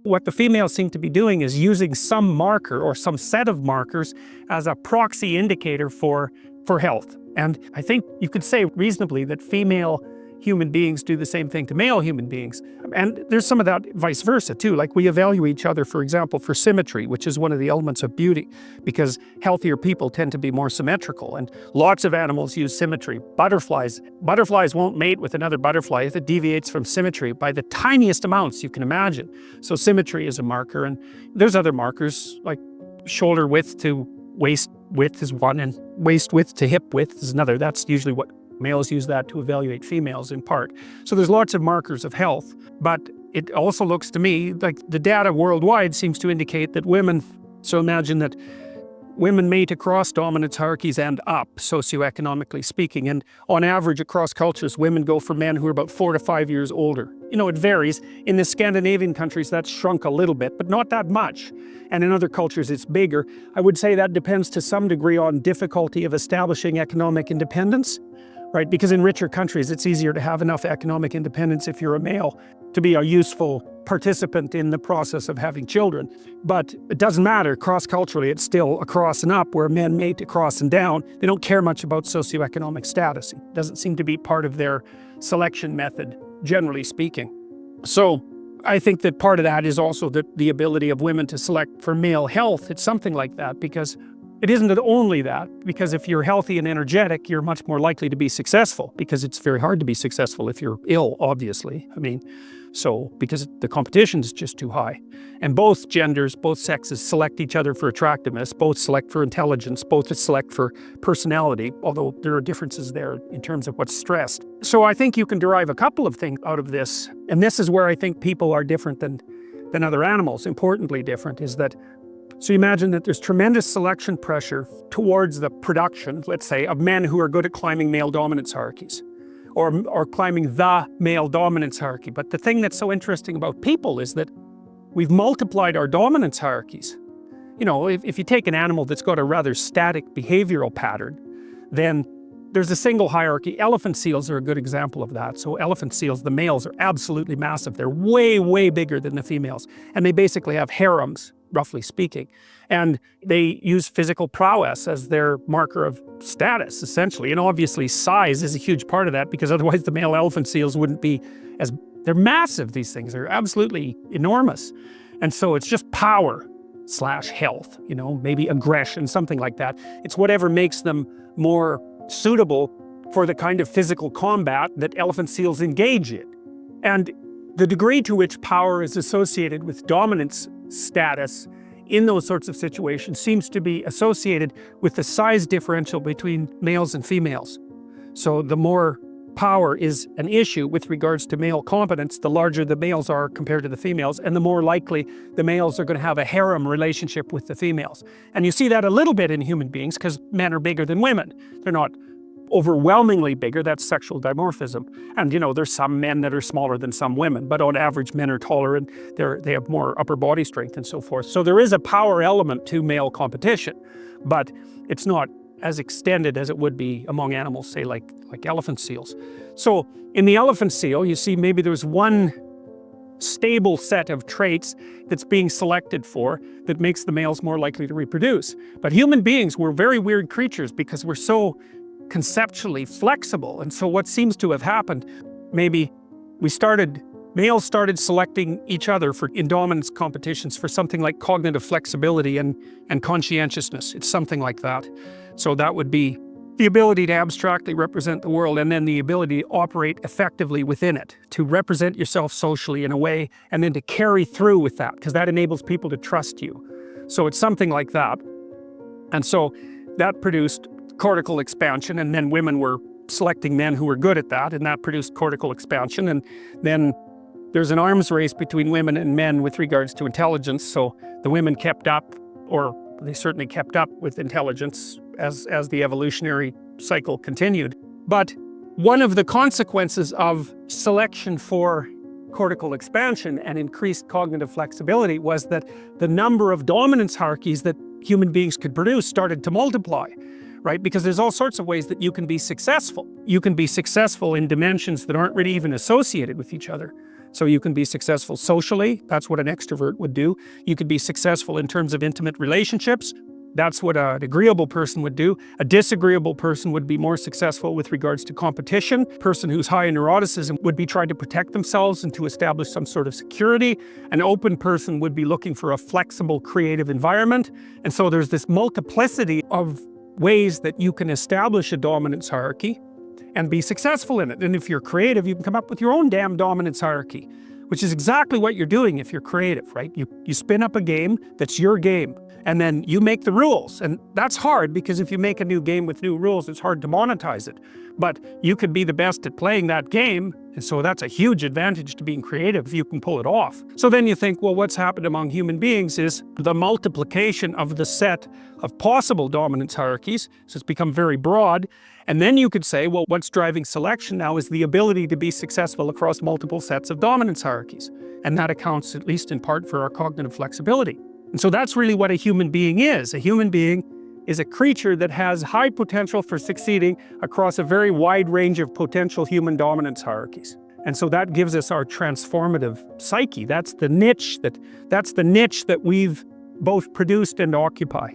What the females seem to be doing is using some marker or some set of markers as a proxy indicator for health. And I think you could say reasonably that female human beings do the same thing to male human beings. And there's some of that vice versa too. Like we evaluate each other, for example, for symmetry, which is one of the elements of beauty, because healthier people tend to be more symmetrical. And lots of animals use symmetry. Butterflies won't mate with another butterfly if it deviates from symmetry by the tiniest amounts you can imagine. So symmetry is a marker. And there's other markers like shoulder width to waist width is one, and waist width to hip width is another. That's usually what males use that to evaluate females in part. So there's lots of markers of health, but it also looks to me like the data worldwide seems to indicate that women, so imagine that women mate across dominance hierarchies and up, socioeconomically speaking. And on average, across cultures, women go for men who are about 4 to 5 years older. It varies. In the Scandinavian countries, that's shrunk a little bit, but not that much. And in other cultures, it's bigger. I would say that depends to some degree on difficulty of establishing economic independence, right? Because in richer countries, it's easier to have enough economic independence if you're a male to be a useful participant in the process of having children. But it doesn't matter. Cross-culturally, it's still across and up, where men mate across and down. They don't care much about socioeconomic status. It doesn't seem to be part of their selection method, generally speaking. So I think that part of that is also the ability of women to select for male health. It's something like that, because it isn't only that, because if you're healthy and energetic, you're much more likely to be successful, because it's very hard to be successful if you're ill, obviously. Because the competition is just too high. And both genders, both sexes select each other for attractiveness, both select for intelligence, both select for personality, although there are differences there in terms of what's stressed. So I think you can derive a couple of things out of this. And this is where I think people are different than other animals. Importantly different is that, so you imagine that there's tremendous selection pressure towards the production, let's say, of men who are good at climbing male dominance hierarchies, or climbing the male dominance hierarchy. But the thing that's so interesting about people is that we've multiplied our dominance hierarchies. If you take an animal that's got a rather static behavioral pattern, then there's a single hierarchy. Elephant seals are a good example of that. So elephant seals, the males are absolutely massive. They're way, way bigger than the females. And they basically have harems, roughly speaking. And they use physical prowess as their marker of status, essentially. And obviously size is a huge part of that, because otherwise the male elephant seals wouldn't be they're massive, these things. They're absolutely enormous. And so it's just power/health, maybe aggression, something like that. It's whatever makes them more suitable for the kind of physical combat that elephant seals engage in. And the degree to which power is associated with dominance status in those sorts of situations seems to be associated with the size differential between males and females. So the more power is an issue with regards to male competence, the larger the males are compared to the females, and the more likely the males are going to have a harem relationship with the females. And you see that a little bit in human beings, because men are bigger than women. They're not overwhelmingly bigger, that's sexual dimorphism. And there's some men that are smaller than some women, but on average men are taller and they have more upper body strength and so forth. So there is a power element to male competition, but it's not as extended as it would be among animals, say like elephant seals. So in the elephant seal, you see maybe there's one stable set of traits that's being selected for that makes the males more likely to reproduce. But human beings, we're very weird creatures because we're so conceptually flexible. And so what seems to have happened, maybe males started selecting each other in dominance competitions for something like cognitive flexibility and conscientiousness. It's something like that. So that would be the ability to abstractly represent the world, and then the ability to operate effectively within it, to represent yourself socially in a way, and then to carry through with that, because that enables people to trust you. So it's something like that. And so that produced cortical expansion, and then women were selecting men who were good at that, and that produced cortical expansion. And then there's an arms race between women and men with regards to intelligence. So the women kept up, or they certainly kept up with intelligence as the evolutionary cycle continued. But one of the consequences of selection for cortical expansion and increased cognitive flexibility was that the number of dominance hierarchies that human beings could produce started to multiply, right? Because there's all sorts of ways that you can be successful. You can be successful in dimensions that aren't really even associated with each other. So you can be successful socially. That's what an extrovert would do. You could be successful in terms of intimate relationships. That's what an agreeable person would do. A disagreeable person would be more successful with regards to competition. A person who's high in neuroticism would be trying to protect themselves and to establish some sort of security. An open person would be looking for a flexible, creative environment. And so there's this multiplicity of ways that you can establish a dominance hierarchy and be successful in it. And if you're creative, you can come up with your own damn dominance hierarchy, which is exactly what you're doing if you're creative, right? You spin up a game that's your game, and then you make the rules. And that's hard because if you make a new game with new rules, it's hard to monetize it. But you could be the best at playing that game, and so that's a huge advantage to being creative if you can pull it off. So then you think, well, what's happened among human beings is the multiplication of the set of possible dominance hierarchies. So it's become very broad. And then you could say, well, what's driving selection now is the ability to be successful across multiple sets of dominance hierarchies. And that accounts, at least in part, for our cognitive flexibility. And so that's really what a human being is. A human being is a creature that has high potential for succeeding across a very wide range of potential human dominance hierarchies. And so that gives us our transformative psyche. That's the niche that we've both produced and occupy.